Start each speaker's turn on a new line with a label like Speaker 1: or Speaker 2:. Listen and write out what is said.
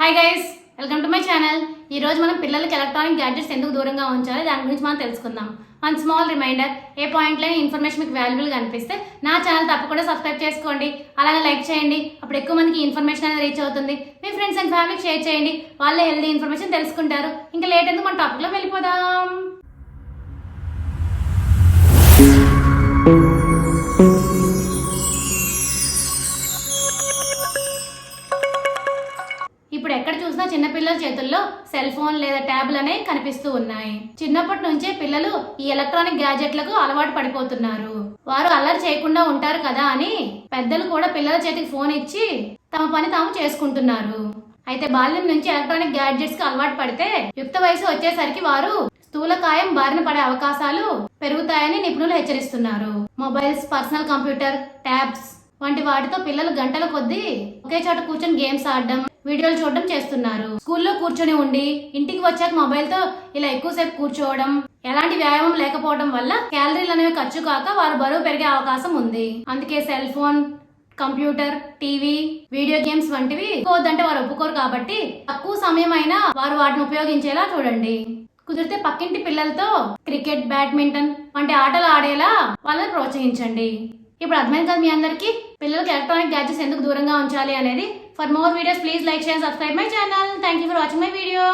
Speaker 1: Hi guys, welcome to my channel. ఈ రోజు మనం పిల్లలకి ఎలక్ట్రానిక్ గ్యాడ్జెట్స్ ఎందుకు దూరంగా ఉంచాలి దాని గురించి మనం తెలుసుకుందాం. వన్ స్మాల్ రిమైండర్, ఏ పాయింట్లోనే ఇన్ఫర్మేషన్ మీకు వాల్యుబుల్గా అనిపిస్తే నా ఛానల్ తప్పకుండా సబ్స్క్రైబ్ చేసుకోండి, అలాగే లైక్ చేయండి. అప్పుడు ఎక్కువ మందికి ఇన్ఫర్మేషన్ అనేది రీచ్ అవుతుంది. మీ ఫ్రెండ్స్ అండ్ ఫ్యామిలీకి షేర్ చేయండి, వాళ్ళే హెల్దీ ఇన్ఫర్మేషన్ తెలుసుకుంటారు. ఇంకా లేట్ ఎందుకు మన టాపిక్లో వెళ్ళిపోదాం. ఇప్పుడు ఎక్కడ చూసినా చిన్నపిల్లల చేతుల్లో సెల్ ఫోన్ లేదా ట్యాబ్లు అనేవి కనిపిస్తూ ఉన్నాయి. చిన్నప్పటి నుంచే పిల్లలు ఈ ఎలక్ట్రానిక్ గ్యాజెట్లకు అలవాటు పడిపోతున్నారు. వారు అల్లరి చేయకుండా ఉంటారు కదా అని పెద్దలు కూడా పిల్లల చేతికి ఫోన్ ఇచ్చి తమ పని తాము చేసుకుంటున్నారు. అయితే బాల్యం నుంచి ఎలక్ట్రానిక్ గ్యాడ్జెట్స్ కి అలవాటు పడితే యుక్త వయసు వచ్చేసరికి వారు స్థూలకాయం బారిన పడే అవకాశాలు పెరుగుతాయని నిపుణులు హెచ్చరిస్తున్నారు. మొబైల్స్, పర్సనల్ కంప్యూటర్, ట్యాబ్స్ వంటి వాటితో పిల్లలు గంటల కొద్దీ ఒకే చోట కూర్చొని గేమ్స్ ఆడడం, వీడియోలు చూడడం చేస్తున్నారు. స్కూల్లో కూర్చొని ఉండి ఇంటికి వచ్చాక మొబైల్ తో ఇలా ఎక్కువసేపు కూర్చోవడం, ఎలాంటి వ్యాయామం లేకపోవడం వల్ల క్యాలరీలు అనేవి ఖర్చు కాక వారు బరువు పెరిగే అవకాశం ఉంది. అందుకే cell phone, computer, TV, video games వంటివి వద్దంటే వారు ఒప్పుకోరు. కాబట్టి తక్కువ సమయం అయినా వారు వాటిని ఉపయోగించేలా చూడండి. కుదిరితే పక్కింటి పిల్లలతో క్రికెట్, బ్యాడ్మింటన్ వంటి ఆటలు ఆడేలా వాళ్ళని ప్రోత్సహించండి. ఇప్పుడు అర్థమైంది కదా మీ అందరికీ పిల్లలకి ఎలక్ట్రానిక్ గ్యాడ్జెట్స్ ఎందుకు దూరంగా ఉంచాలి అనేది. For more videos please like, share, subscribe my channel. Thank you for watching my video.